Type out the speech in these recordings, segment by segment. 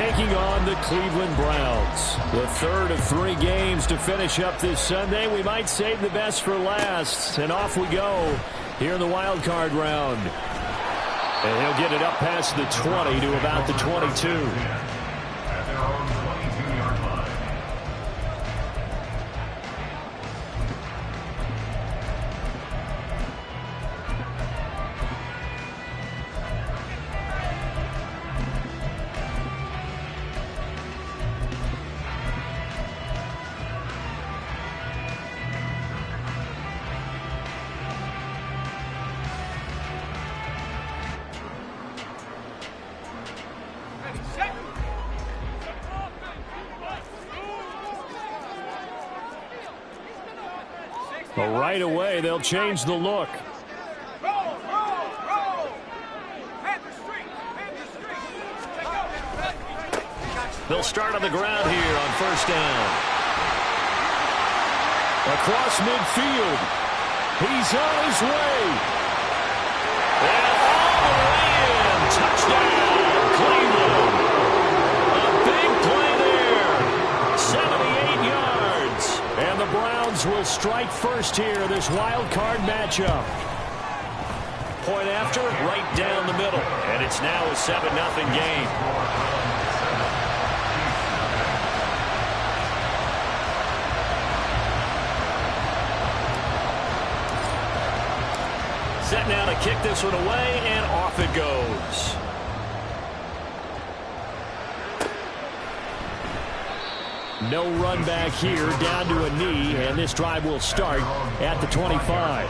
taking on the Cleveland Browns. The third of 3 games to finish up this Sunday. We might save the best for last. And off we go here in the wild card round. And he'll get it up past the 20 to about the 22. But right away, they'll change the look. They'll start on the ground here on first down. Across midfield. He's on his way. And all the way in. Touchdown, Cleveland. A big play there. 78 yards. And the Browns will strike first here, this wild card matchup. Point after, right down the middle. And it's now a 7-0 game. Set now to kick this one away, and off it goes. No run back here, down to a knee, and this drive will start at the 25.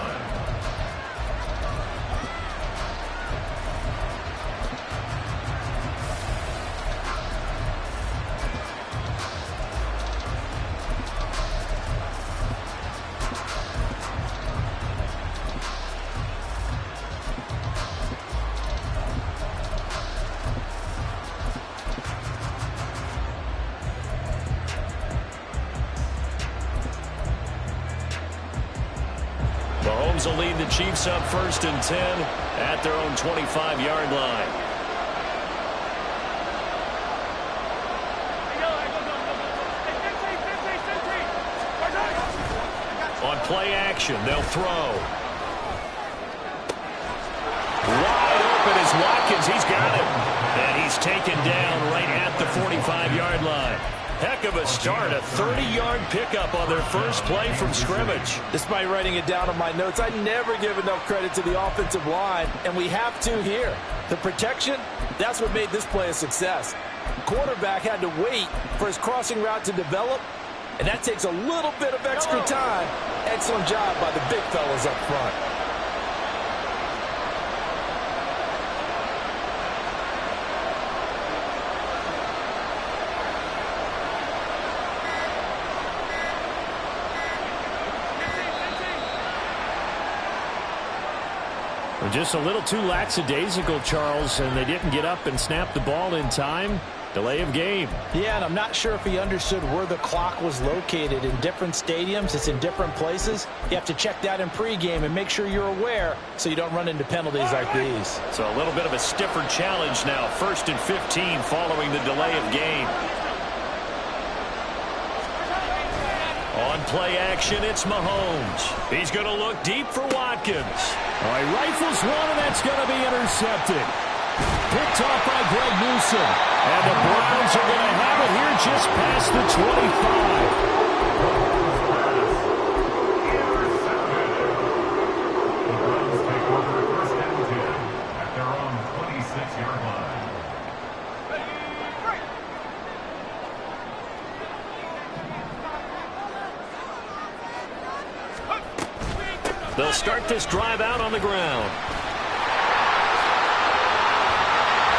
Mahomes will lead the Chiefs up 1st and 10 at their own 25-yard line. On play action, they'll throw. Wide open is Watkins. He's got it. And he's taken down right at the 45-yard line. Heck of a start, a 30-yard pickup on their first play from scrimmage. Despite writing it down on my notes, I never give enough credit to the offensive line, and we have to here. The protection, that's what made this play a success. Quarterback had to wait for his crossing route to develop, and that takes a little bit of extra time. Excellent job by the big fellas up front. Just a little too lackadaisical, Charles, and they didn't get up and snap the ball in time. Delay of game. Yeah, and I'm not sure if he understood where the clock was located. In different stadiums, it's in different places. You have to check that in pregame and make sure you're aware so you don't run into penalties like these. So a little bit of a stiffer challenge now. 1st and 15 following the delay of game. On play action, it's Mahomes. He's going to look deep for Watkins. All right, rifles one, and that's going to be intercepted. Picked off by Greg Newsome. And the Browns are going to have it here just past the 25. They'll start this drive out on the ground.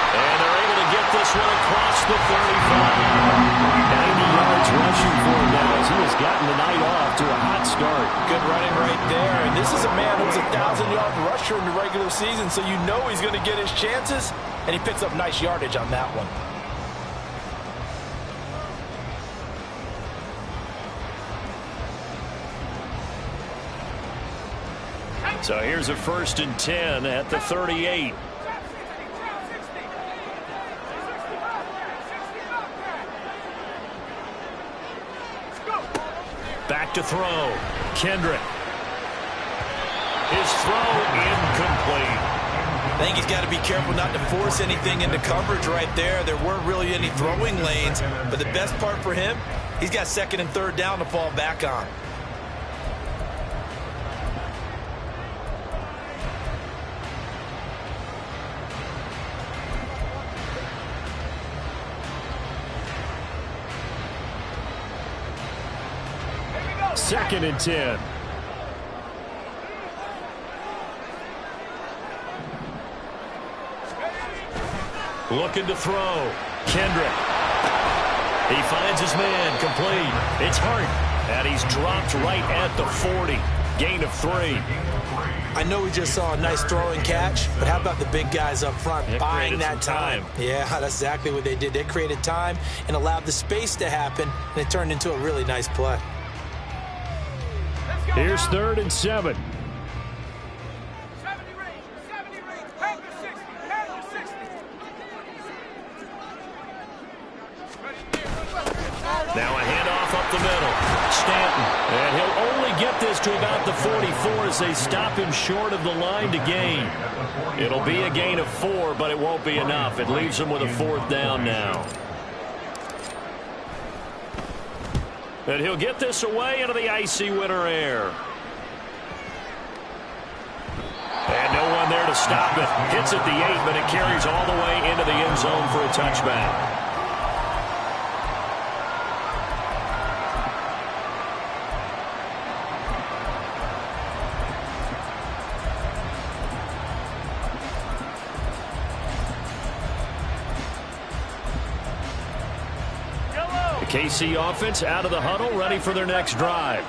And they're able to get this one across the 35. 90 yards rushing for him now as he has gotten the night off to a hot start. Good running right there. And this is a man who's a 1,000-yard rusher in the regular season, so you know he's going to get his chances, and he picks up nice yardage on that one. So here's a 1st and 10 at the 38. back to throw. Kendrick. His throw incomplete. I think he's got to be careful not to force anything into coverage right there. There weren't really any throwing lanes, but the best part for him, he's got second and third down to fall back on. Second and 10. Looking to throw. Kendrick. He finds his man. Complete. It's Hart. And he's dropped right at the 40. Gain of 3. I know we just saw a nice throwing catch, but how about the big guys up front buying that time? Yeah, that's exactly what they did. They created time and allowed the space to happen, and it turned into a really nice play. Here's third and 7. Now a handoff up the middle. Stanton. And he'll only get this to about the 44 as they stop him short of the line to gain. It'll be a gain of 4, but it won't be enough. It leaves him with a 4th down now. And he'll get this away into the icy winter air. And no one there to stop it. Hits at the 8, but it carries all the way into the end zone for a touchback. KC offense out of the huddle, ready for their next drive.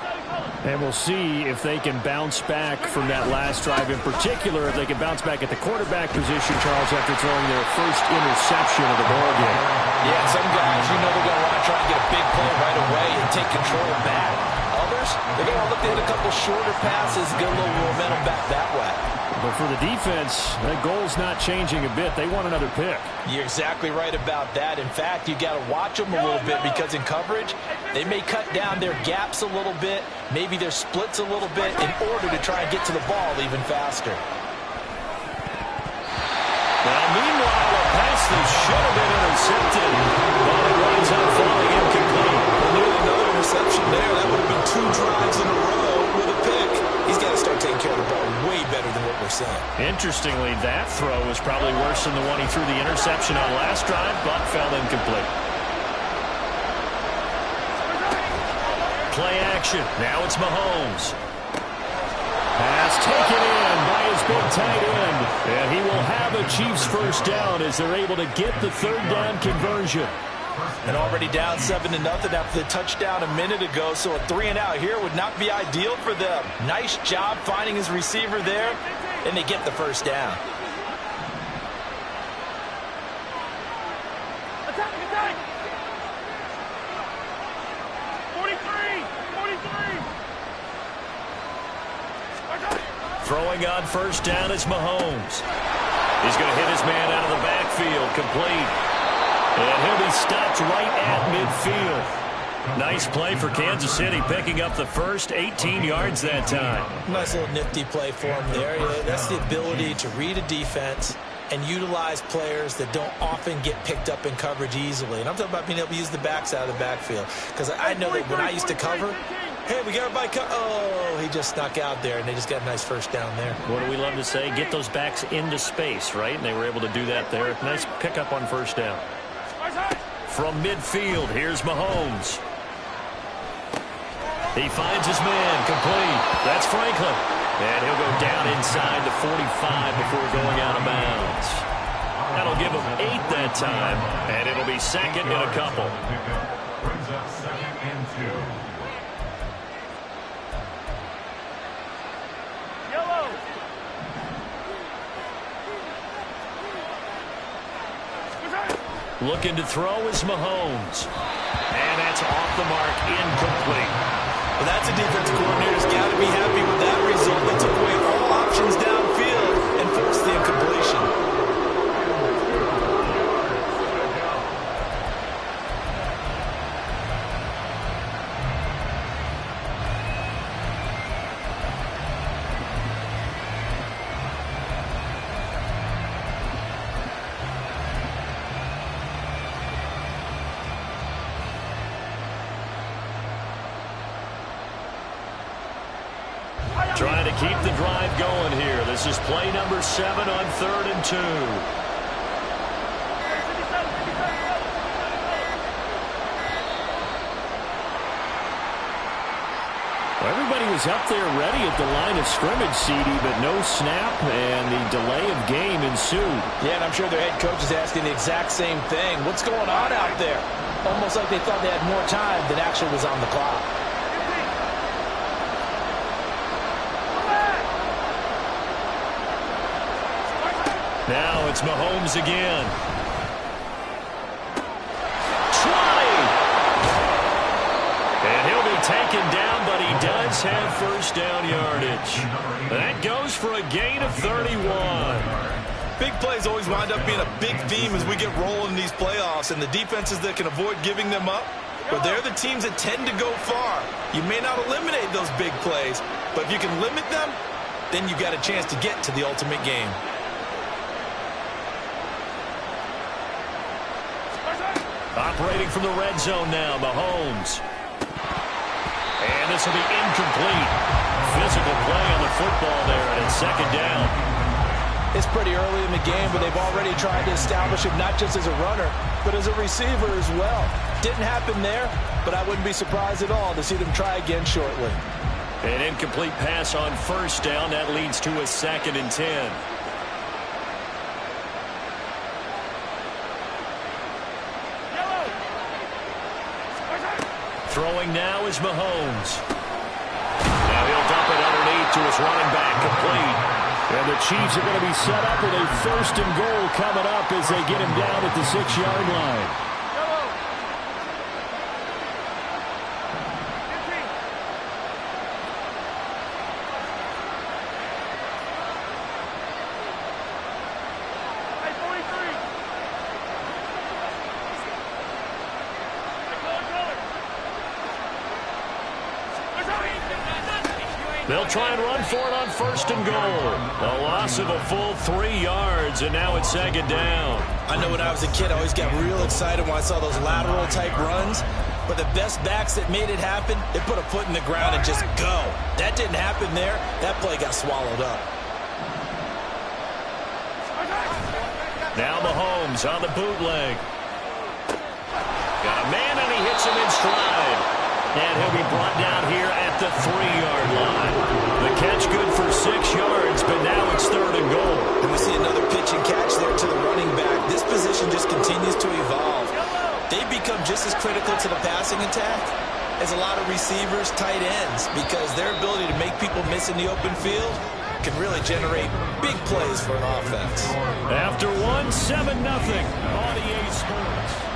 And we'll see if they can bounce back from that last drive. In particular, if they can bounce back at the quarterback position, Charles, after throwing their first interception of the ballgame. Yeah, some guys, they're going to want to try and get a big play right away and take control back. Others, they're going to look at a couple shorter passes and get a little momentum back that way. But for the defense, that goal's not changing a bit. They want another pick. You're exactly right about that. In fact, you got to watch them a little bit because in coverage, they may cut down their gaps a little bit, maybe their splits a little bit in order to try and get to the ball even faster. Now, meanwhile, a pass that should have been intercepted, but it winds up falling incomplete. Well, nearly another interception there. That would have been 2 drives in a row with a pick. He's got to start taking care of the ball way better than what we're saying. Interestingly, that throw was probably worse than the one he threw the interception on last drive, but fell incomplete. Play action. Now it's Mahomes. Pass taken in by his big tight end. And he will have a Chiefs first down as they're able to get the 3rd down conversion. And already down 7-0 after the touchdown a minute ago, so a 3-and-out here would not be ideal for them. Nice job finding his receiver there, and they get the first down. Attack! 43! Throwing on first down is Mahomes. He's going to hit his man out of the backfield, complete. And he'll be stopped right at midfield. Nice play for Kansas City, picking up the first 18 yards that time. Nice little nifty play for him there. That's the ability to read a defense and utilize players that don't often get picked up in coverage easily. And I'm talking about being able to use the backs out of the backfield. Because I know that when I used to cover, hey, we got everybody oh, he just snuck out there, and they just got a nice first down there. What do we love to say? Get those backs into space, right? And they were able to do that there. Nice pickup on first down. From midfield, here's Mahomes. He finds his man, complete. That's Franklin. And he'll go down inside the 45 before going out of bounds. That'll give him 8 that time, and it'll be second in a couple. Brings up 2nd and 2. Yellow. Looking to throw is Mahomes. And that's off the mark, incomplete. Well, that's a defense coordinator's got to be happy with that result. They took away all options downfield and forced the incompletion. keep the drive going here. This is play number 7 on 3rd and 2. Well, everybody was up there ready at the line of scrimmage, CD, but no snap, and the delay of game ensued. Yeah, and I'm sure their head coach is asking the exact same thing. What's going on out there? Almost like they thought they had more time than actually was on the clock. Now it's Mahomes again. And he'll be taken down, but he does have first down yardage. That goes for a gain of 31. Big plays always wind up being a big theme as we get rolling in these playoffs, and the defenses that can avoid giving them up, but they're the teams that tend to go far. You may not eliminate those big plays, but if you can limit them, then you've got a chance to get to the ultimate game. Operating from the red zone now, Mahomes. And this will be incomplete. Physical play on the football there, and it's 2nd down. It's pretty early in the game, but they've already tried to establish him not just as a runner, but as a receiver as well. Didn't happen there, but I wouldn't be surprised at all to see them try again shortly. An incomplete pass on 1st down. That leads to a 2nd and 10. Throwing now is Mahomes. Now he'll dump it underneath to his running back, complete. And the Chiefs are going to be set up with a 1st and goal coming up as they get him down at the 6-yard line. They'll try and run for it on 1st and goal. A loss of a full 3 yards, and now it's 2nd down. I know when I was a kid, I always got real excited when I saw those lateral-type runs. But the best backs that made it happen, they put a foot in the ground and just go. That didn't happen there. That play got swallowed up. Now Mahomes on the bootleg. Got a man, and he hits him in stride. And he'll be brought down here at the 3-yard line. The catch good for 6 yards, but now it's 3rd and goal. And we see another pitch and catch there to the running back. This position just continues to evolve. They've become just as critical to the passing attack as a lot of receivers, tight ends, because their ability to make people miss in the open field can really generate big plays for an offense. After 7-0 on EA Sports.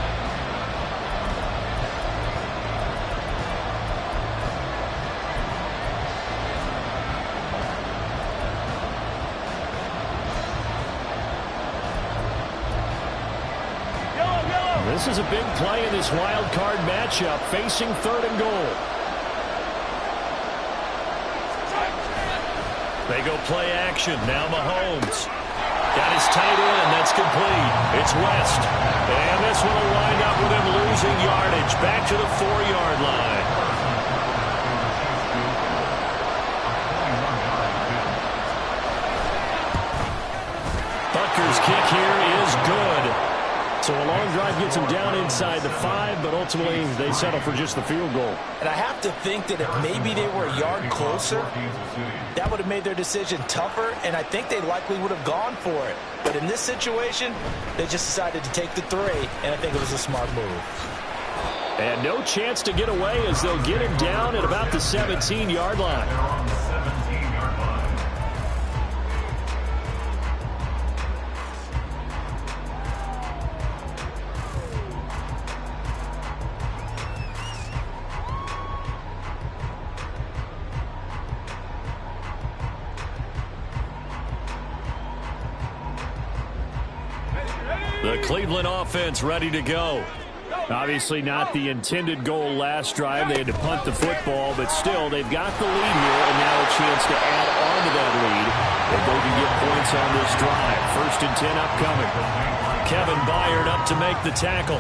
This is a big play in this wild card matchup, facing 3rd and goal. They go play action. Now Mahomes. Got his tight end. That's complete. It's West. And this one will wind up with him losing yardage. Back to the 4-yard line. Butker's kick here is good. So a long drive gets him down inside the 5, but ultimately they settle for just the field goal. And I have to think that if maybe they were a yard closer, that would have made their decision tougher, and I think they likely would have gone for it. But in this situation, they just decided to take the 3, and I think it was a smart move. And no chance to get away as they'll get him down at about the 17-yard line. The Cleveland offense ready to go. Obviously not the intended goal last drive. They had to punt the football, but still they've got the lead here, and now a chance to add on to that lead if they can get points on this drive. 1st and 10 upcoming. Kevin Byard up to make the tackle.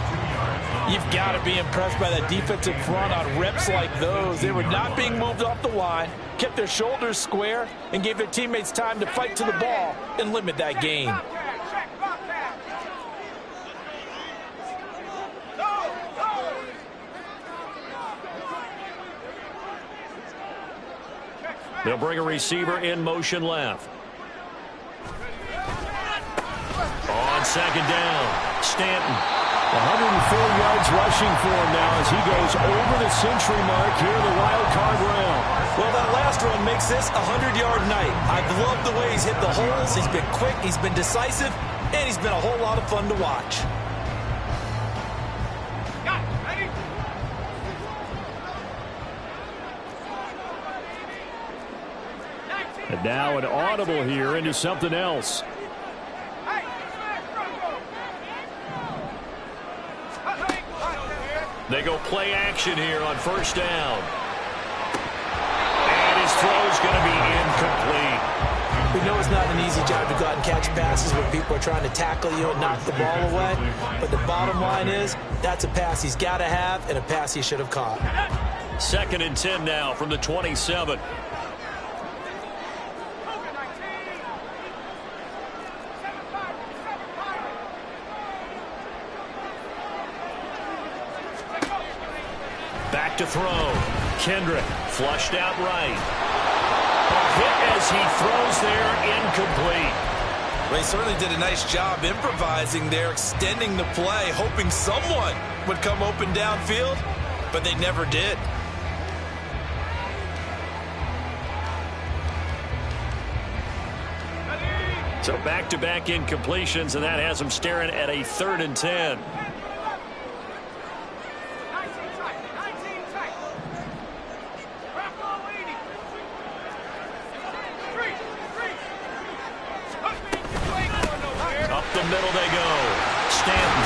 You've got to be impressed by that defensive front on reps like those. They were not being moved off the line, kept their shoulders square, and gave their teammates time to fight to the ball and limit that gain. They'll bring a receiver in motion left. On second down, Stanton. 104 yards rushing for him now as he goes over the century mark here in the wild card round. Well, that last run makes this a 100-yard night. I've loved the way he's hit the holes. He's been quick, he's been decisive, and he's been a whole lot of fun to watch. And now an audible here into something else. They go play action here on first down. And his throw's going to be incomplete. We know it's not an easy job to go out and catch passes when people are trying to tackle you and knock the ball away. But the bottom line is, that's a pass he's got to have and a pass he should have caught. 2nd and 10 now from the 27. Back to throw. Kendrick flushed out right. A hit as he throws there, incomplete. They certainly did a nice job improvising there, extending the play, hoping someone would come open downfield, but they never did. So back-to-back incompletions, and that has them staring at a 3rd and 10. Middle they go. Stanton.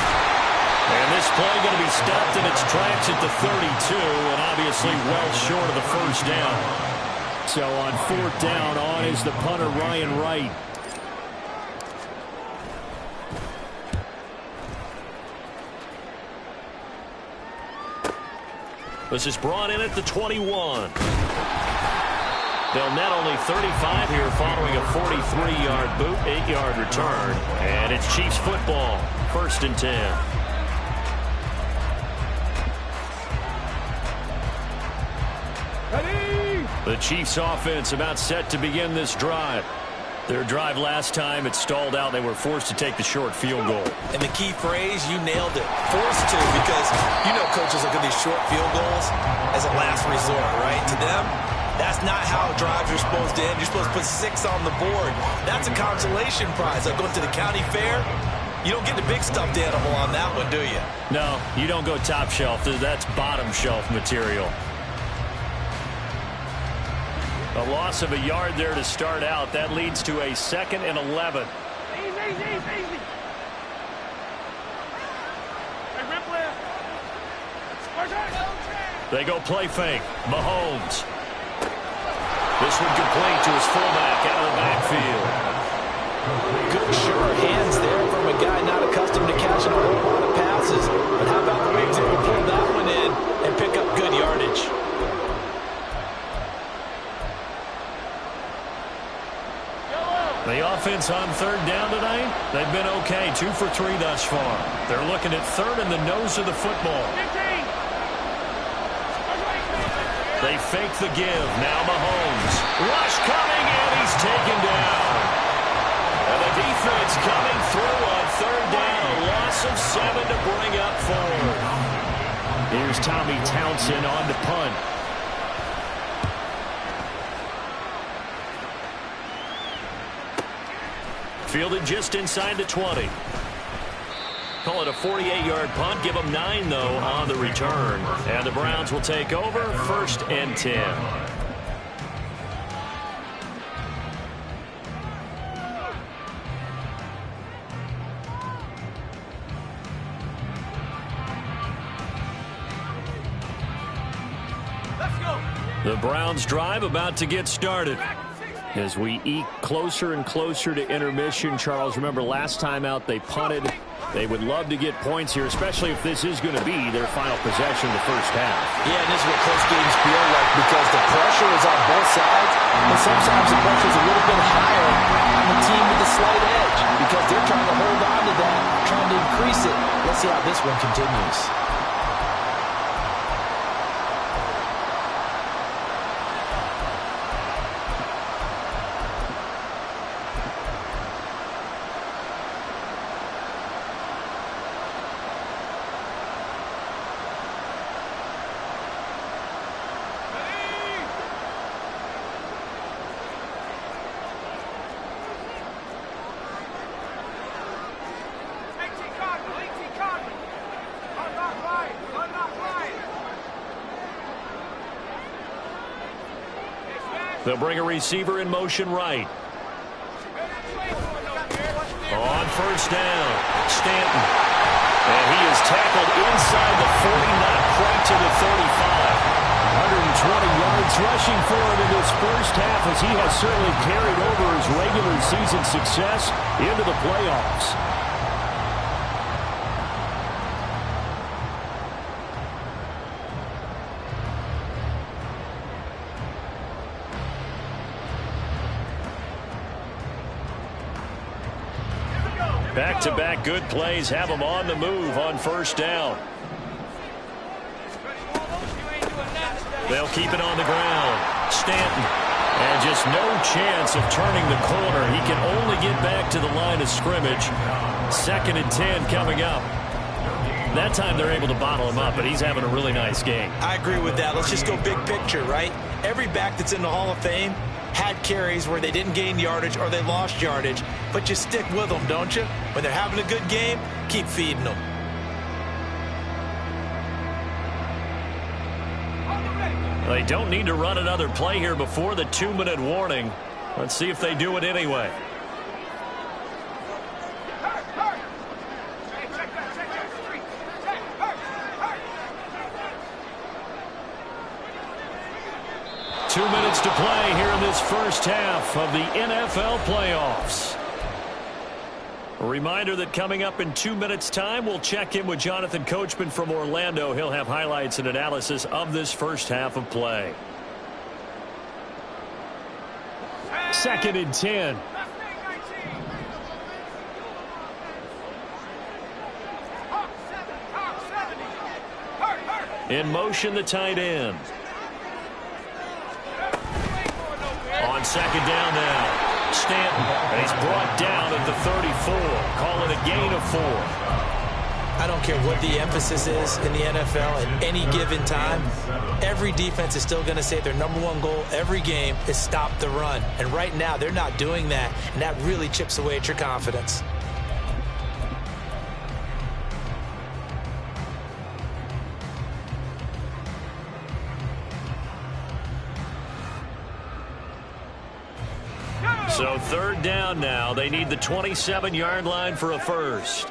And this play going to be stopped in its tracks at the 32, and obviously well short of the first down. So on 4th down, on is the punter, Ryan Wright. This is brought in at the 21. They'll net only 35 here following a 43-yard boot, 8-yard return. And it's Chiefs football, 1st and 10. Ready? The Chiefs offense about set to begin this drive. Their drive last time, it stalled out. They were forced to take the short field goal. And the key phrase, you nailed it. Forced to, because you know coaches look at these short field goals as a last resort, right? To them, that's not how drives are supposed to end. You're supposed to put 6 on the board. That's a consolation prize. Like going to the county fair, you don't get the big stuffed animal on that one, do you? No, you don't go top shelf. That's bottom shelf material. A loss of a yard there to start out. That leads to a 2nd and 11. Easy. They go play fake. Mahomes. This one complete to his fullback out of the backfield. Good, sure hands there from a guy not accustomed to catching a whole lot of passes. But how about the way he's able to pull that one in and pick up good yardage? The offense on 3rd down tonight, they've been okay. 2 for 3 thus far. They're looking at 3rd in the nose of the football. 15. They fake the give. Now Mahomes. Rush coming, and he's taken down. And the defense coming through on 3rd down. A loss of 7 to bring up 4. Here's Tommy Townsend on the punt. Fielded just inside the 20. Call it a 48-yard punt. Give them 9, though, on the return. And the Browns will take over 1st and 10. Let's go. The Browns drive about to get started. As we eke closer and closer to intermission, Charles, remember last time out they punted They would love to get points here, especially if this is going to be their final possession of the first half. Yeah, and this is what close games feel like because the pressure is on both sides, and sometimes the pressure is a little bit higher on the team with the slight edge because they're trying to hold on to that, trying to increase it. Let's see how this one continues. They'll bring a receiver in motion right. On first down, Stanton. And he is tackled inside the 40, not quite to the 35. 120 yards rushing for him in this first half as he has certainly carried over his regular season success into the playoffs. Back-to-back good plays have him on the move on first down. They'll keep it on the ground. Stanton. And just no chance of turning the corner. He can only get back to the line of scrimmage. 2nd and 10 coming up. That time they're able to bottle him up, but he's having a really nice game. I agree with that. Let's just go big picture, right? Every back that's in the Hall of Fame had carries where they didn't gain yardage or they lost yardage, but you stick with them, don't you? When they're having a good game, keep feeding them. They don't need to run another play here before the 2-minute warning. Let's see if they do it anyway. Two minutes to play here in this first half of the NFL playoffs. A reminder that coming up in 2 minutes' time, we'll check in with Jonathan Coachman from Orlando. He'll have highlights and analysis of this first half of play. 2nd and 10. In motion, the tight end. On 2nd down now. Stanton, and he's brought down at the 34. Call it a gain of 4. I don't care what the emphasis is in the NFL at any given time. Every defense is still going to say their #1 goal every game is stop the run. And right now, they're not doing that, and that really chips away at your confidence. So 3rd down now. They need the 27-yard line for a first.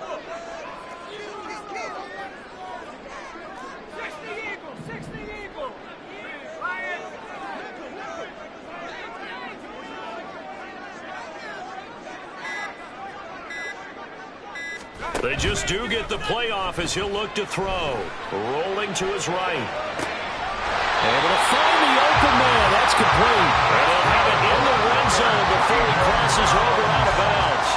They just do get the playoff as he'll look to throw. Rolling to his right. Able to find the open man. That's complete. And he'll have it in the red zone before he crosses over out of bounds.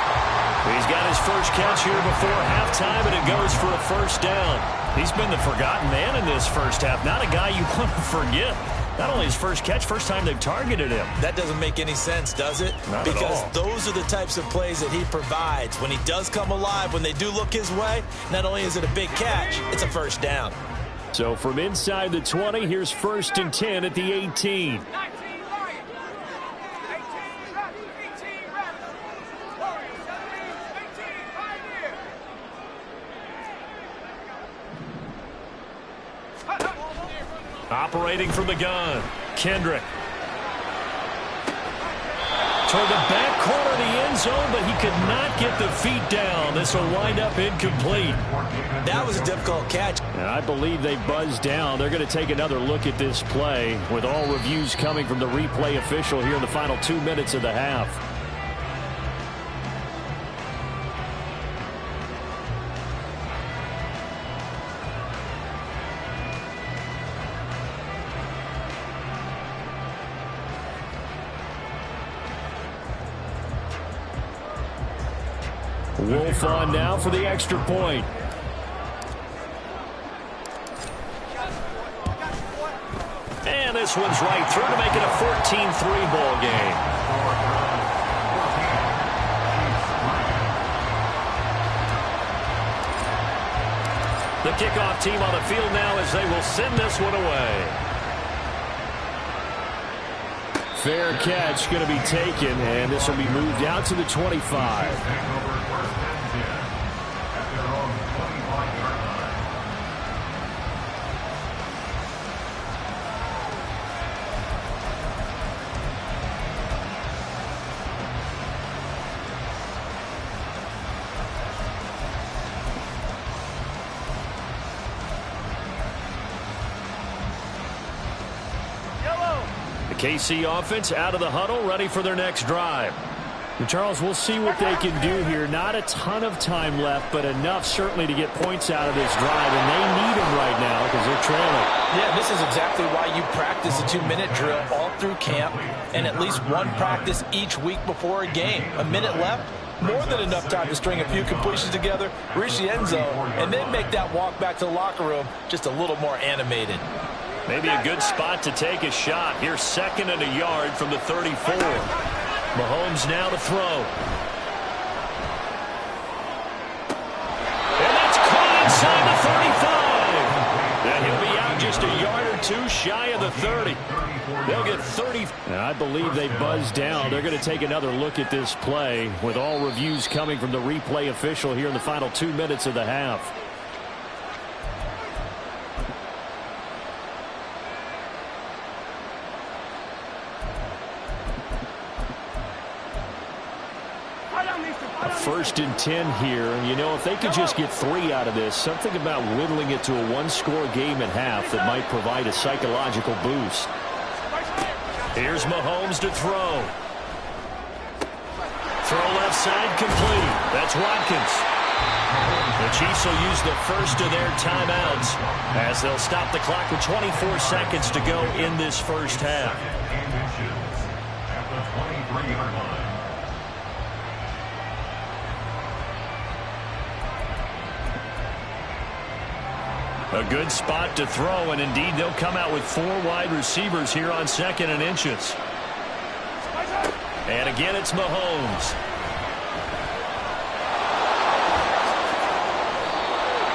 He's got his first catch here before halftime, and it goes for a first down. He's been the forgotten man in this first half. Not a guy you want to forget. Not only his first catch, first time they've targeted him. That doesn't make any sense, does it? Not because at all. Those are the types of plays that he provides. When he does come alive, when they do look his way, not only is it a big catch, it's a first down. So from inside the 20, here's 1st and 10 at the 18. Operating from the gun, Kendrick. Toward the back corner of the end zone, but he could not get the feet down. This will wind up incomplete. That was a difficult catch. And I believe they buzzed down. They're going to take another look at this play with all reviews coming from the replay official here in the final 2 minutes of the half. Wolf on now for the extra point. And this one's right through to make it a 14-3 ball game. The kickoff team on the field now as they will send this one away. Fair catch going to be taken, and this will be moved out to the 25. KC offense out of the huddle, ready for their next drive. And Charles, we'll see what they can do here. Not a ton of time left, but enough certainly to get points out of this drive, and they need them right now because they're trailing. Yeah, this is exactly why you practice a 2-minute drill all through camp and at least one practice each week before a game. A minute left, more than enough time to string a few completions together, reach the end zone, and then make that walk back to the locker room just a little more animated. Maybe a good spot to take a shot. Here's 2nd and a yard from the 34. Mahomes now to throw. And that's caught inside the 35. And he'll be out just a yard or two shy of the 30. They'll get 30. And I believe they buzzed down. They're going to take another look at this play with all reviews coming from the replay official here in the final 2 minutes of the half. First and 10 here, and you know, if they could just get 3 out of this, something about whittling it to a one-score game at half that might provide a psychological boost. Here's Mahomes to throw. Throw left side complete. That's Watkins. The Chiefs will use the first of their timeouts as they'll stop the clock with 24 seconds to go in this first half. A good spot to throw, and indeed they'll come out with 4 wide receivers here on 2nd and inches. And again, it's Mahomes.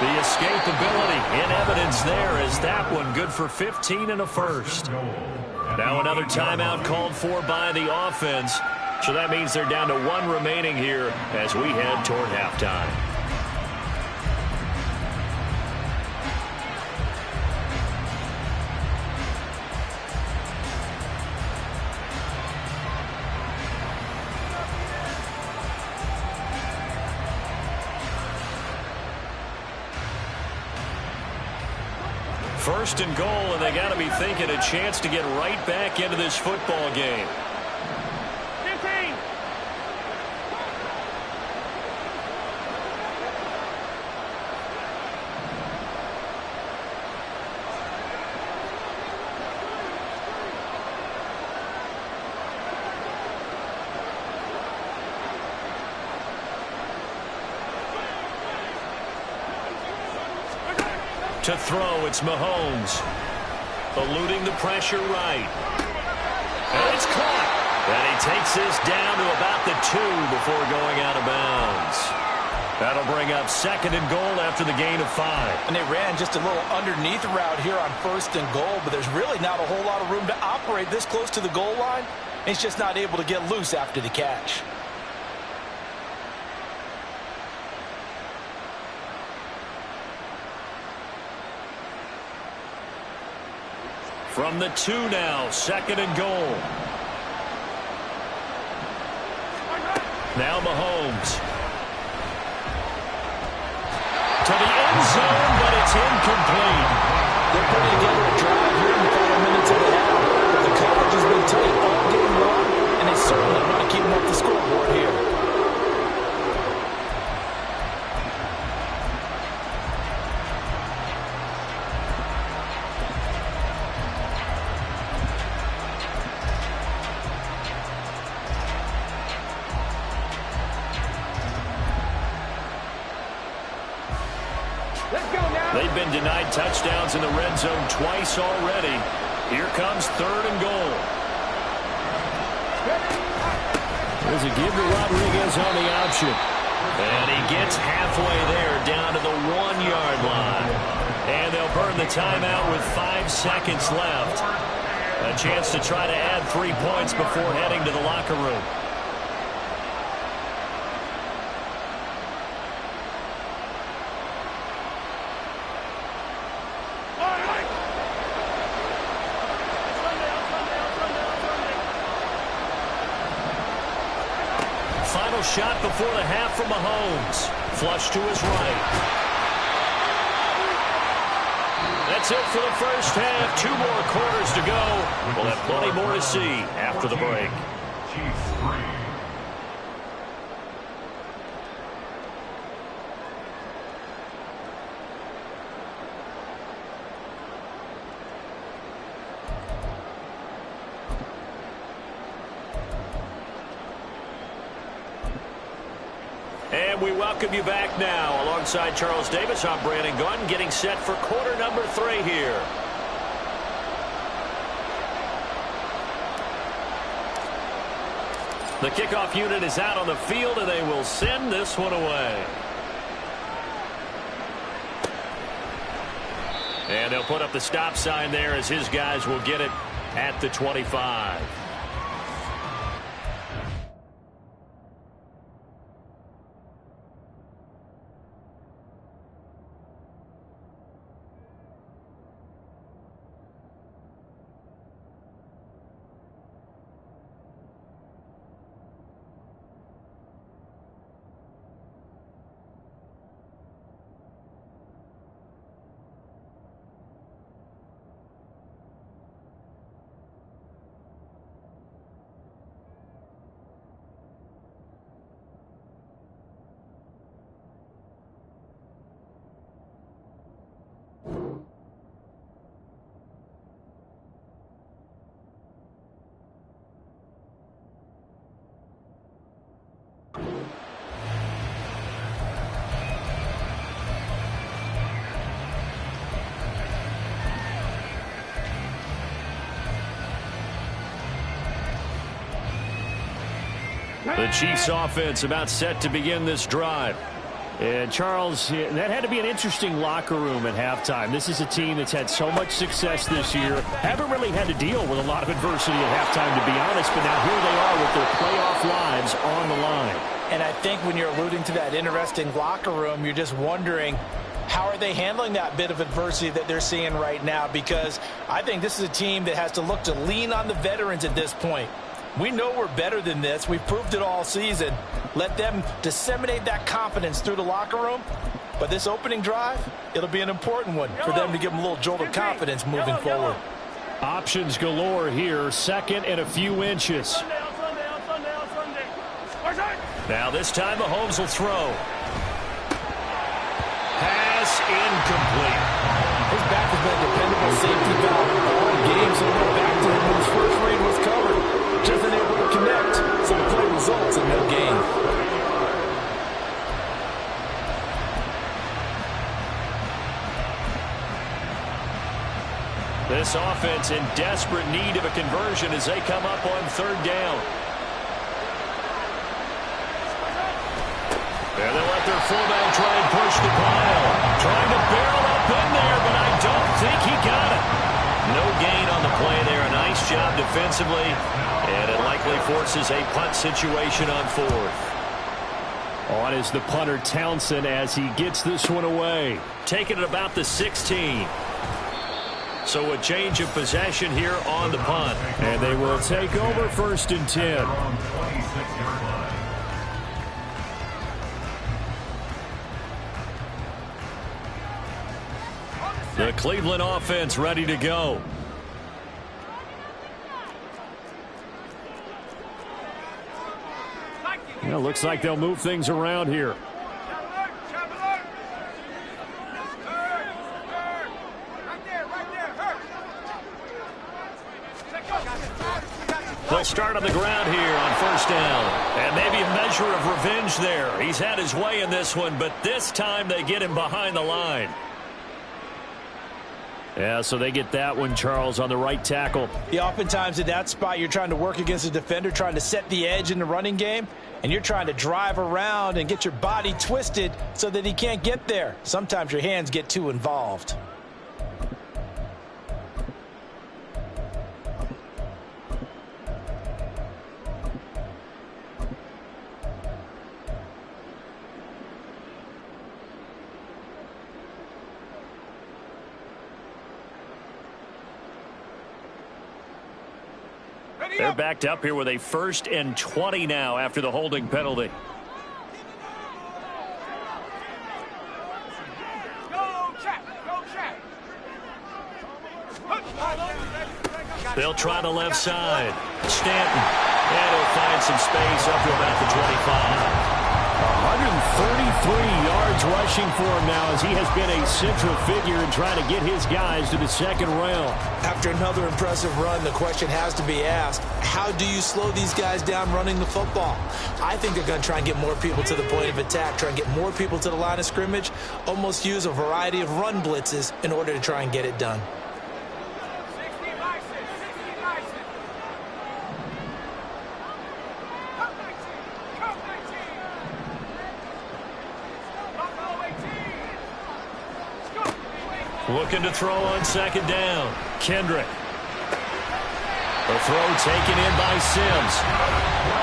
The escapability in evidence there as that one good for 15 and a first. Now another timeout called for by the offense. So that means they're down to 1 remaining here as we head toward halftime. First and goal, and they got to be thinking a chance to get right back into this football game. 15. To throw, it's Mahomes. Eluding the pressure right. And it's caught. And he takes this down to about the 2 before going out of bounds. That'll bring up 2nd and goal after the gain of 5. And they ran just a little underneath route here on 1st and goal, but there's really not a whole lot of room to operate this close to the goal line. He's just not able to get loose after the catch. From the 2 now, 2nd and goal. Now Mahomes. To the end zone, but it's incomplete. They're putting together a drive here in the final minutes of the half. The coverage has been tight all game long, and they certainly want to keep them up the scoreboard here. team denied touchdowns in the red zone twice already. Here comes 3rd and goal. There's a give to Rodriguez on the option. And he gets halfway there, down to the 1-yard line. And they'll burn the timeout with 5 seconds left. A chance to try to add 3 points before heading to the locker room. Final shot before the half from Mahomes. Flush to his right. That's it for the first half. 2 more quarters to go. We'll have plenty more to see after the break. And we welcome you back now. Alongside Charles Davis, I'm Brandon Gunn, getting set for quarter number 3 here. The kickoff unit is out on the field, and they will send this one away. And they'll put up the stop sign there as his guys will get it at the 25. The Chiefs offense about set to begin this drive. And Charles, that had to be an interesting locker room at halftime. This is a team that's had so much success this year. Haven't really had to deal with a lot of adversity at halftime, to be honest. But now here they are with their playoff lives on the line. And I think when you're alluding to that interesting locker room, you're just wondering, how are they handling that bit of adversity that they're seeing right now? Because I think this is a team that has to look to lean on the veterans at this point. We know we're better than this. We've proved it all season. Let them disseminate that confidence through the locker room. But this opening drive, it'll be an important one for them to give them a little jolt of confidence moving forward. Options galore here. 2nd and a few inches. Now this time Mahomes will throw. Pass incomplete. His back has been a dependable safety valve all game, so we're back to him when his first read was covered. Just unable to connect, so the play results in no gain. This offense in desperate need of a conversion as they come up on 3rd down. And they'll let their fullback try and push the pile. Trying to barrel up in there, but I don't think he got it. No gain on the play there. A nice job defensively. And it likely forces a punt situation on 4th. On is the punter Townsend as he gets this one away. Taking it about the 16. So a change of possession here on the punt. And they will take over 1st and 10. The Cleveland offense ready to go. Yeah, looks like they'll move things around here. They'll start on the ground here on 1st down. And maybe a measure of revenge there. He's had his way in this one, but this time they get him behind the line. Yeah, so they get that one, Charles, on the right tackle. Yeah, oftentimes in that spot, you're trying to work against a defender, trying to set the edge in the running game, and you're trying to drive around and get your body twisted so that he can't get there. Sometimes your hands get too involved. They're backed up here with a 1st and 20 now after the holding penalty. They'll try the left side. Stanton. And he'll find some space up to about the 25. 133 yards rushing for him now as he has been a central figure in trying to get his guys to the second round. After another impressive run, the question has to be asked, how do you slow these guys down running the football? I think they're going to try and get more people to the point of attack, try and get more people to the line of scrimmage, almost use a variety of run blitzes in order to try and get it done. Looking to throw on 2nd down. Kendrick. The throw taken in by Sims.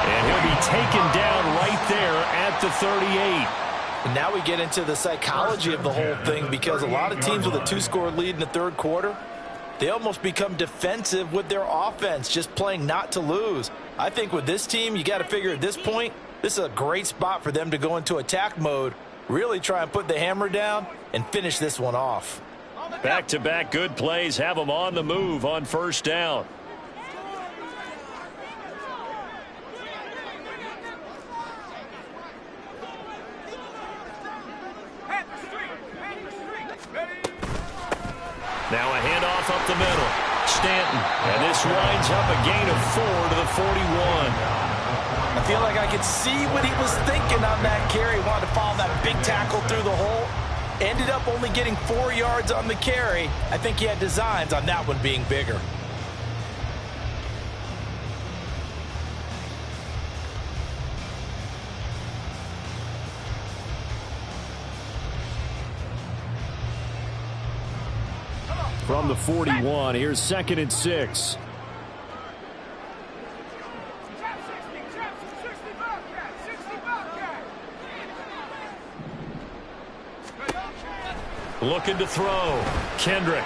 And he'll be taken down right there at the 38. And now we get into the psychology of the whole thing, because a lot of teams with a 2-score lead in the 3rd quarter, they almost become defensive with their offense, just playing not to lose. I think with this team, you got to figure at this point, this is a great spot for them to go into attack mode, really try and put the hammer down and finish this one off. Back-to-back good plays have them on the move on 1st down. Now a handoff up the middle. Stanton. And this winds up a gain of 4 to the 41. I feel like I could see what he was thinking on that carry. He wanted to follow that big tackle through the hole. Ended up only getting 4 yards on the carry. I think he had designs on that one being bigger. From the 41, here's 2nd and 6. Looking to throw. Kendrick.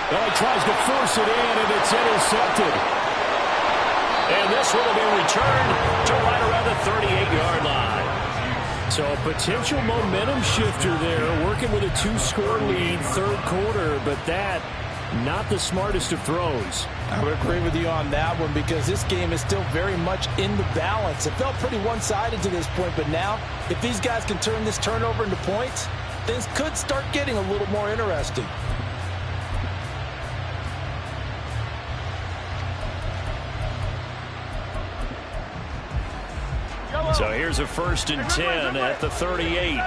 Oh, he tries to force it in, and it's intercepted. And this one will be returned to right around the 38-yard line. So a potential momentum shifter there, working with a 2-score lead, 3rd quarter, but that, not the smartest of throws. I would agree with you on that one, because this game is still very much in the balance. It felt pretty one-sided to this point, but now, if these guys can turn this turnover into points, things could start getting a little more interesting. So here's a 1st and 10 at the 38.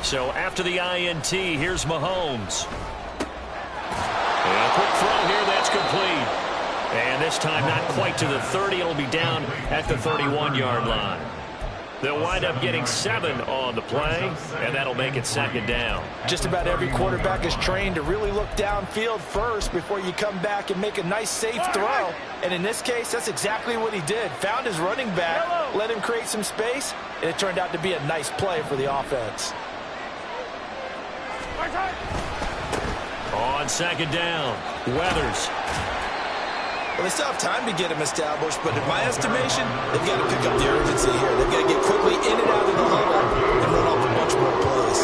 So after the INT, here's Mahomes. And a quick throw here, that's complete. And this time not quite to the 30. It'll be down at the 31-yard line. They'll wind up getting 7 on the play, and that'll make it 2nd down. Just about every quarterback is trained to really look downfield first before you come back and make a nice, safe throw. And in this case, that's exactly what he did. Found his running back, let him create some space, and it turned out to be a nice play for the offense. On 2nd down, Weathers. Well, they still have time to get him established, but in my estimation, they've got to pick up the urgency here. They've got to get quickly in and out of the huddle and run off a bunch more plays.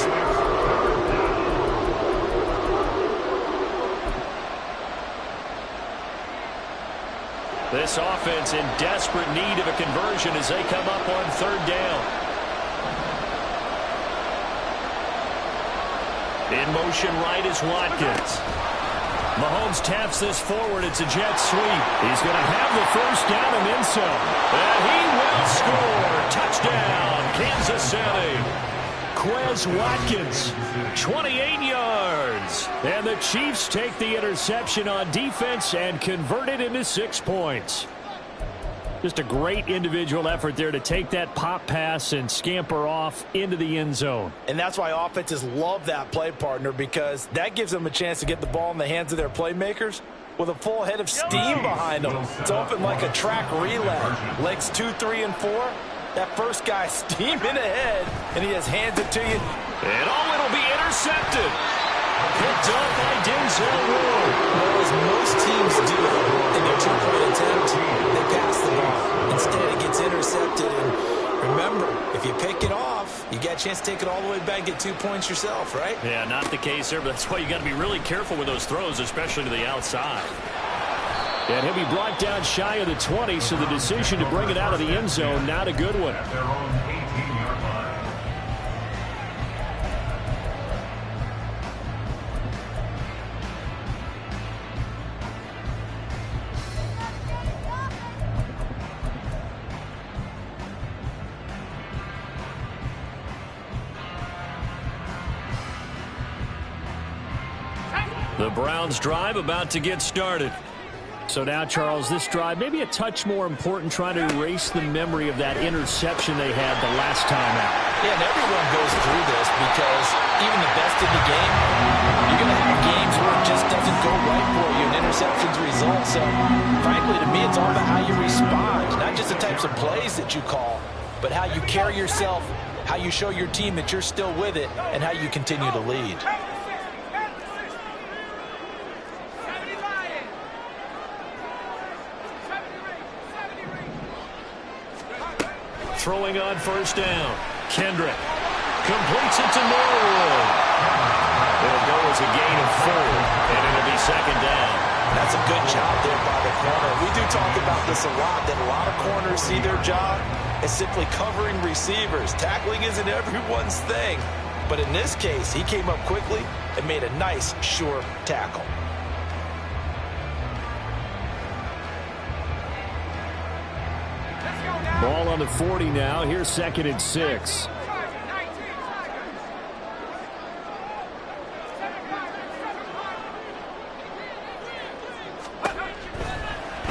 This offense in desperate need of a conversion as they come up on 3rd down. In motion right is Watkins. Mahomes taps this forward. It's a jet sweep. He's going to have the 1st down and then some. And he will score. Touchdown, Kansas City. Quez Watkins, 28 yards. And the Chiefs take the interception on defense and convert it into 6 points. Just a great individual effort there to take that pop pass and scamper off into the end zone. And that's why offenses love that play, partner, because that gives them a chance to get the ball in the hands of their playmakers with a full head of steam behind them. It's often like a track relay. Legs 2, 3, and 4. That first guy steaming ahead, and he just hands it to you. And it'll be intercepted. Picked up by Denzel Ward. Well, as most teams do in their two-point attempt, they pass the ball. Instead, it gets intercepted. And remember, if you pick it off, you got a chance to take it all the way back and get 2 points yourself, right? Yeah, not the case there, but that's why you got to be really careful with those throws, especially to the outside. And he'll be brought down shy of the 20, so the decision to bring it out of the end zone, not a good one. The Browns drive about to get started. So now, Charles, this drive maybe a touch more important, trying to erase the memory of that interception they had the last time out. Yeah, and everyone goes through this because even the best in the game, you're going to have games where it just doesn't go right for you, and interceptions result. So, frankly, to me, it's all about how you respond, not just the types of plays that you call, but how you carry yourself, how you show your team that you're still with it, and how you continue to lead. Throwing on first down. Kendrick completes it to Norwood. It'll go as a gain of 4, and it'll be second down. That's a good job there by the corner. We do talk about this a lot, that a lot of corners see their job as simply covering receivers. Tackling isn't everyone's thing. But in this case, he came up quickly and made a nice, sure tackle. Ball on the 40 now. Here's 2nd and 6.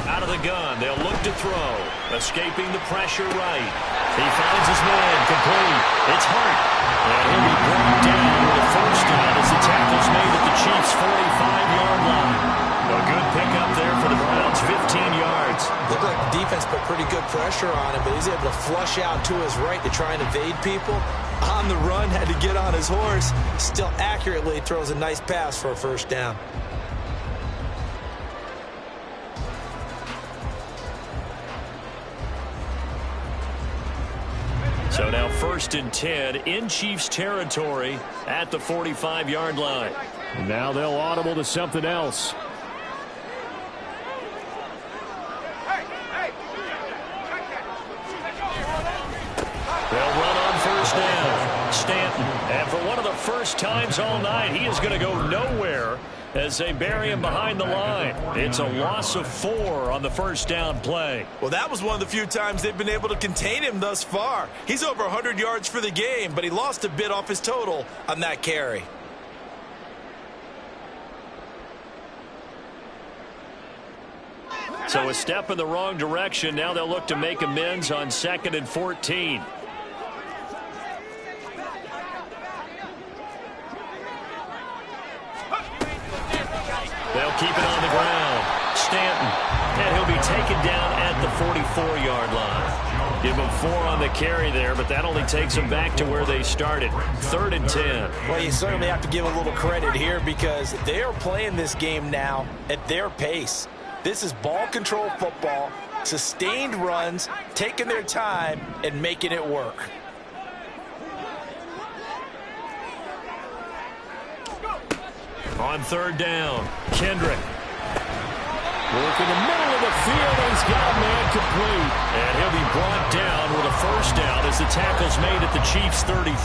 Out of the gun. They'll look to throw. Escaping the pressure right. He finds his man. Complete. It's Hart. And he'll be brought down with a first down as the tackle's made at the Chiefs' 45-yard line. A good pickup there for the Browns, 15 yards. Looked like the defense put pretty good pressure on him, but he's able to flush out to his right to try and evade people. On the run, had to get on his horse. Still accurately throws a nice pass for a first down. So now 1st and 10 in Chiefs territory at the 45-yard line. Now they'll audible to something else. They'll run on first down. Stanton, and for one of the first times all night, he is going to go nowhere as they bury him behind the line. It's a loss of 4 on the first down play. Well, that was one of the few times they've been able to contain him thus far. He's over 100 yards for the game, but he lost a bit off his total on that carry. So a step in the wrong direction. Now they'll look to make amends on 2nd and 14. They'll keep it on the ground. Stanton, and he'll be taken down at the 44-yard line. Give them 4 on the carry there, but that only takes them back to where they started. 3rd and 10. Well, you certainly have to give a little credit here because they are playing this game now at their pace. This is ball control football, sustained runs, taking their time, and making it work. On 3rd down, Kendrick. Work in the middle of the field, and he's got a man complete. And he'll be brought down with a first down as the tackle's made at the Chiefs' 33.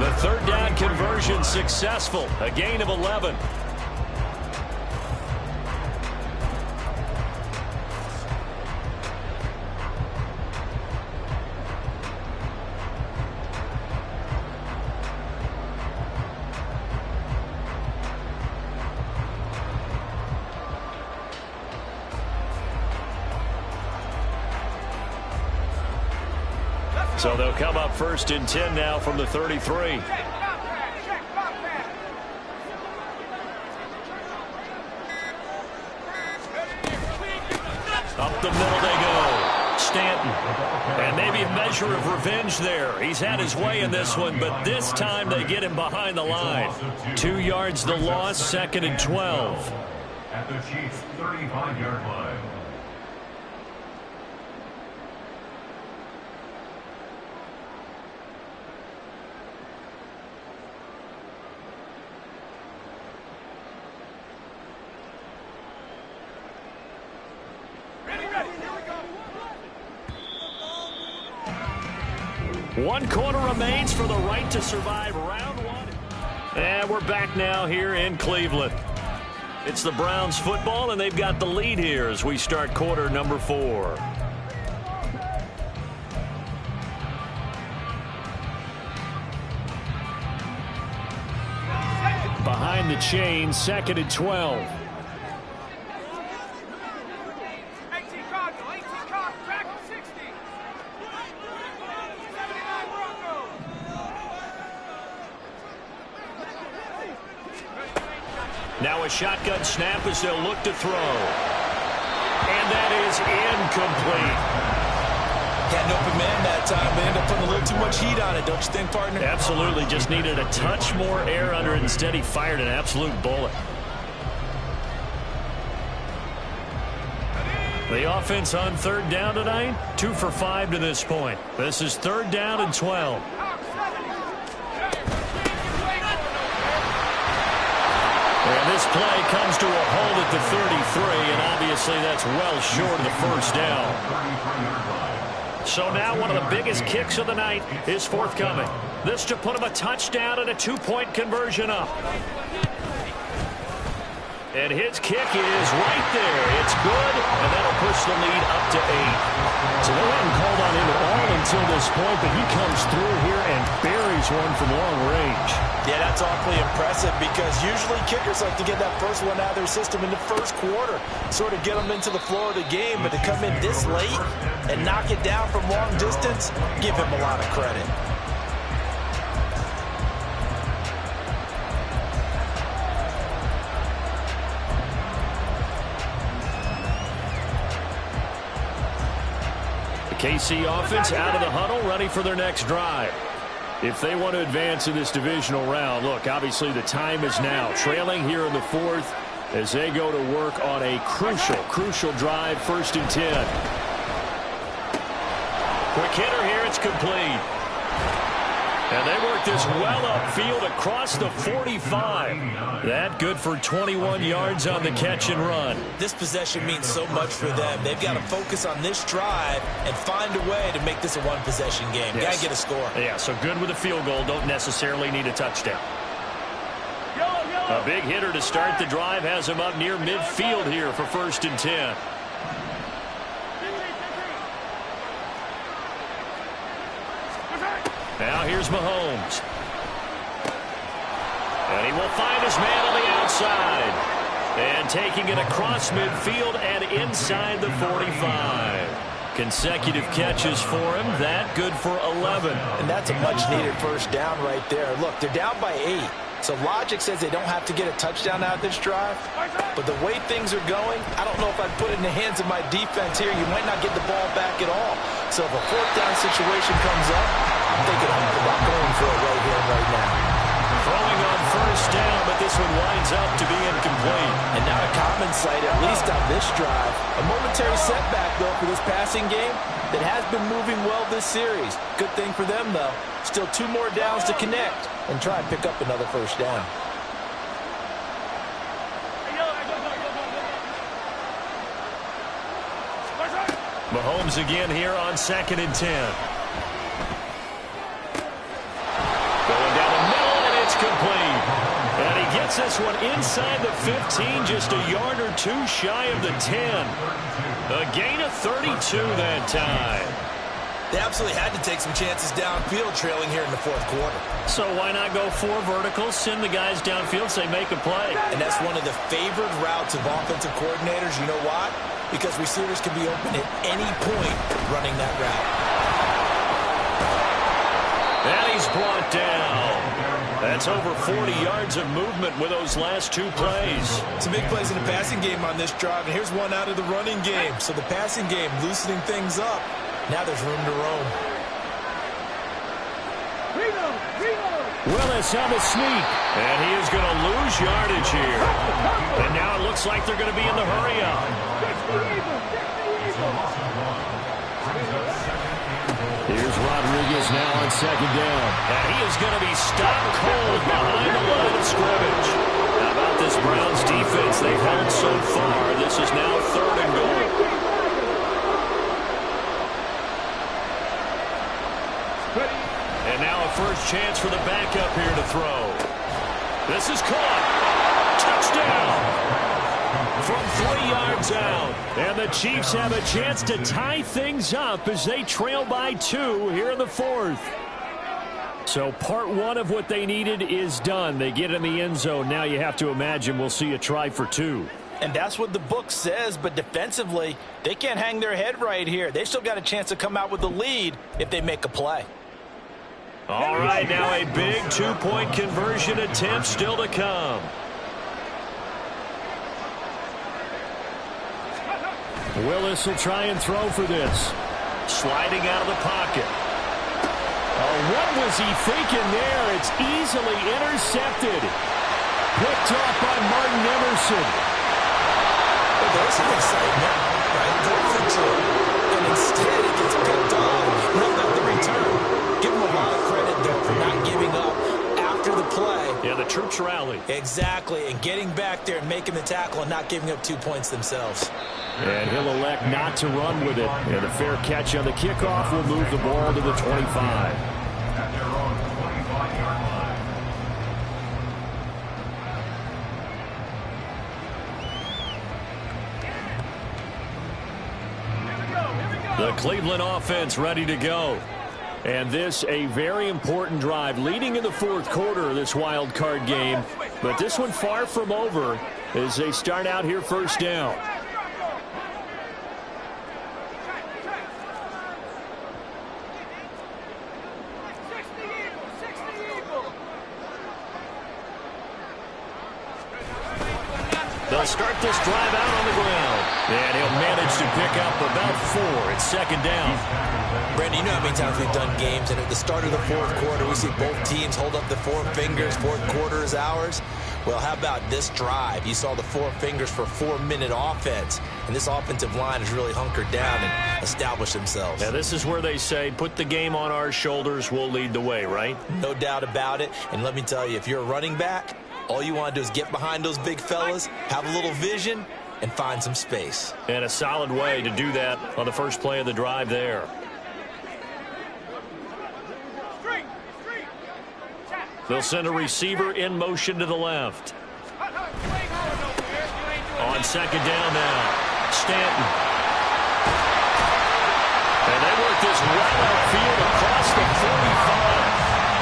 The 3rd down conversion successful, a gain of 11. So they'll come up 1st and 10 now from the 33. Up the middle they go. Stanton. And maybe a measure of revenge there. He's had his way in this one, but this time they get him behind the line. 2 yards the loss, 2nd and 12. At the Chiefs' 35-yard line. One quarter remains for the right to survive round one. And we're back now here in Cleveland. It's the Browns football, and they've got the lead here as we start quarter number 4. Behind the chain, 2nd and 12. Now a shotgun snap as they'll look to throw. And that is incomplete. Had an open man that time, but ended up putting a little too much heat on it, don't you think, partner? Absolutely. Just needed a touch more air under it. Instead, he fired an absolute bullet. The offense on 3rd down tonight, 2 for 5 to this point. This is 3rd down and 12. And this play comes to a hold at the 33, and obviously that's well short of the 1st down. So now one of the biggest kicks of the night is forthcoming. This to put him a touchdown and a 2-point conversion up. And his kick is right there. It's good, and that'll push the lead up to 8. So they haven't called on him at all until this point, but he comes through here and buries one from long range. Yeah, that's awfully impressive because usually kickers like to get that first one out of their system in the first quarter, sort of get them into the flow of the game, but to come in this late and knock it down from long distance, give him a lot of credit. KC offense out of the huddle, ready for their next drive. If they want to advance in this divisional round, look, obviously the time is now. Trailing here in the 4th as they go to work on a crucial drive, 1st and 10. Quick hitter here, it's complete. And they work this well upfield across the 45. That good for 21 yards on the catch and run. This possession means so much for them. They've got to focus on this drive and find a way to make this a one-possession game. Yes. Got to get a score. Yeah, so good with a field goal. Don't necessarily need a touchdown. A big hitter to start the drive has him up near midfield here for 1st and 10. Now here's Mahomes. And he will find his man on the outside. And taking it across midfield and inside the 45. Consecutive catches for him. That good for 11. And that's a much-needed 1st down right there. Look, they're down by 8. So logic says they don't have to get a touchdown out of this drive. But the way things are going, I don't know if I'd put it in the hands of my defense here. You might not get the ball back at all. So if a 4th down situation comes up, I'm thinking about going for it right here and right now. Throwing on 1st down, but this one winds up to be incomplete. And not a common sight, at least on this drive. A momentary setback, though, for this passing game that has been moving well this series. Good thing for them, though. Still 2 more downs to connect and try and pick up another 1st down. Mahomes again here on 2nd and 10. Going down the middle, and it's complete. And he gets this one inside the 15, just a yard or 2 shy of the 10. A gain of 32 that time. They absolutely had to take some chances downfield trailing here in the 4th quarter. So why not go 4 verticals, send the guys downfield, say make a play. And that's one of the favored routes of offensive coordinators. You know why? Because receivers can be open at any point running that route. brought down. That's over 40 yards of movement with those last 2 plays. Some big plays in the passing game on this drive, and here's one out of the running game. So the passing game loosening things up. Now there's room to roam. Willis on the sneak. And he is going to lose yardage here. And now it looks like they're going to be in the hurry-up. Here's Rodriguez now on 2nd down. And he is going to be stopped cold behind the line of scrimmage. How about this Browns defense they've held so far? This is now 3rd and goal. And now a first chance for the backup here to throw. This is caught. Touchdown from 3 yards out. And the Chiefs have a chance to tie things up as they trail by 2 here in the 4th. So part 1 of what they needed is done. They get in the end zone. Now you have to imagine we'll see a try for 2. And that's what the book says, but defensively, they can't hang their head right here. They've still got a chance to come out with the lead if they make a play. All right, now a big 2-point conversion attempt still to come. Willis will try and throw for this. Sliding out of the pocket. Oh, what was he thinking there? It's easily intercepted. Picked off by Martin Emerson. Well, there's some excitement, right? Go for 2. And instead it gets picked off. How about the return? Give him a lot of credit, though, for not giving up after the play. Yeah, the troops rally. Exactly, and getting back there and making the tackle and not giving up 2 points themselves. And he'll elect not to run with it. And a fair catch on the kickoff will move the ball to the 25. At their own 25-yard line. The Cleveland offense ready to go. And this a very important drive leading in the 4th quarter of this wild card game. But this one far from over as they start out here first down. They'll start this drive out on the ground. And he'll manage to pick up about 4. It's 2nd down. Brandon, you know how many times we've done games, and at the start of the 4th quarter, we see both teams hold up the 4 fingers, 4th quarter is ours. Well, how about this drive? You saw the 4 fingers for 4-minute offense, and this offensive line has really hunkered down and established themselves. Now, this is where they say, put the game on our shoulders, we'll lead the way, right? No doubt about it, and let me tell you, if you're a running back, all you want to do is get behind those big fellas, have a little vision, and find some space. And a solid way to do that on the first play of the drive there. They'll send a receiver in motion to the left. On 2nd down now, Stanton. And they work this right outfield across the 45.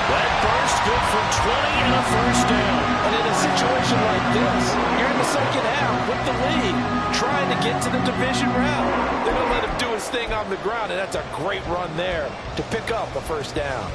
That burst good for 20 and a first down. And in a situation like this, you're in the 2nd half with the lead, trying to get to the division round. They're going to let him do his thing on the ground, and that's a great run there to pick up a first down.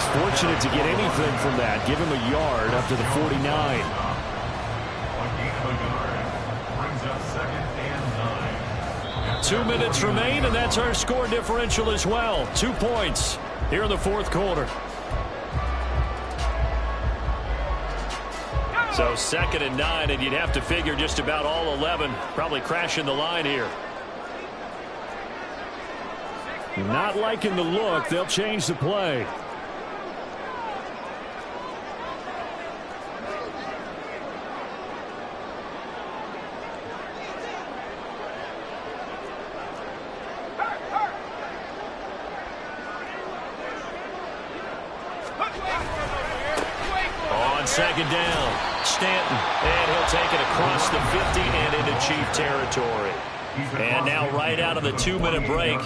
Fortunate to get anything from that. Give him a yard up to the 49. A gain of a yard brings up 2nd and 9. 2 minutes remain, and that's our score differential as well. 2 points here in the 4th quarter. So 2nd and 9, and you'd have to figure just about all 11 probably crashing the line here. Not liking the look. They'll change the play. second down. Stanton, and he'll take it across the 50 and into Chief territory. And now right out of the 2-minute break,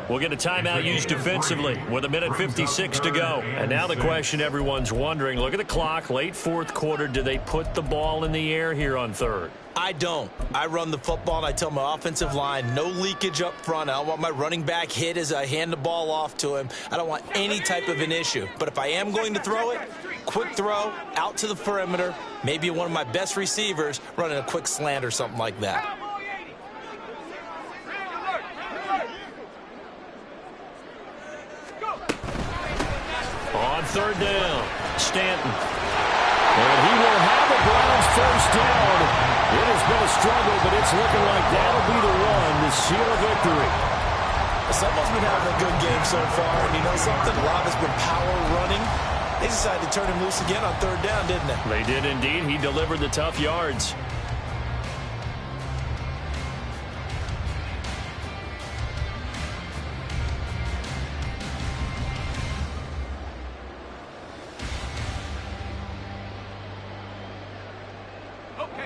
we'll get a timeout used defensively with 1:56 to go. And now the question everyone's wondering, look at the clock, late fourth quarter, do they put the ball in the air here on third? I don't. I run the football, and I tell my offensive line, no leakage up front. I don't want my running back hit as I hand the ball off to him. I don't want any type of an issue. But if I am going to throw it, quick throw, out to the perimeter, maybe one of my best receivers running a quick slant or something like that. On third down, Stanton. And he will have the Browns first down. It has been a struggle, but it's looking like that'll be the one to seal a victory. Someone's been having a good game so far, and you know something? A lot has been power running. They decided to turn him loose again on third down, didn't they? They did indeed. He delivered the tough yards.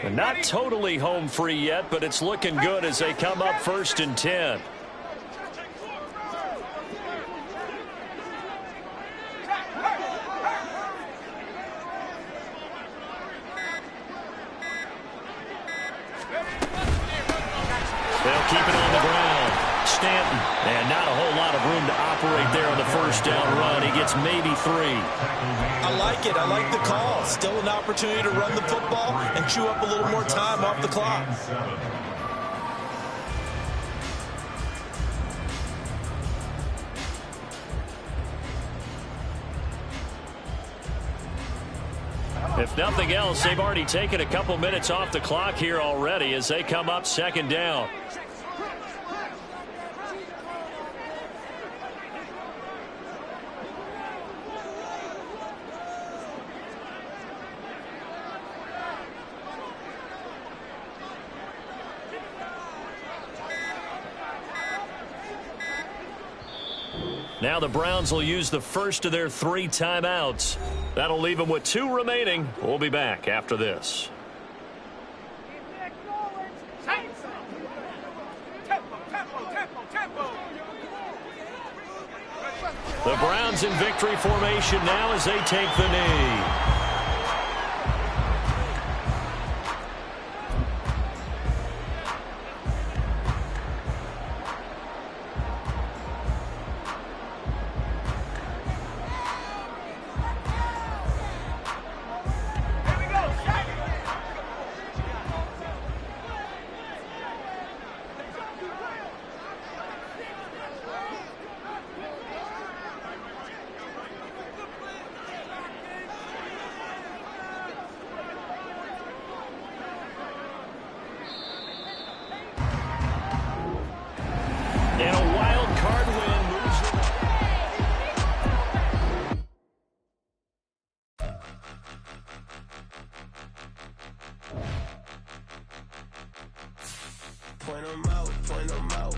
And not totally home free yet, but it's looking good as they come up 1st and 10. They'll keep it on the ground. Stanton, and not a whole lot of room to operate there on the first down run. He gets maybe 3. I like it. I like the call. Still an opportunity to run the football and chew up a little more time off the clock. If nothing else, they've already taken a couple minutes off the clock here already as they come up 2nd down. Now the Browns will use the first of their 3 timeouts. That'll leave them with 2 remaining. We'll be back after this. The Browns in victory formation now as they take the knee. And a wild card win moves them. Point 'em out, point 'em out.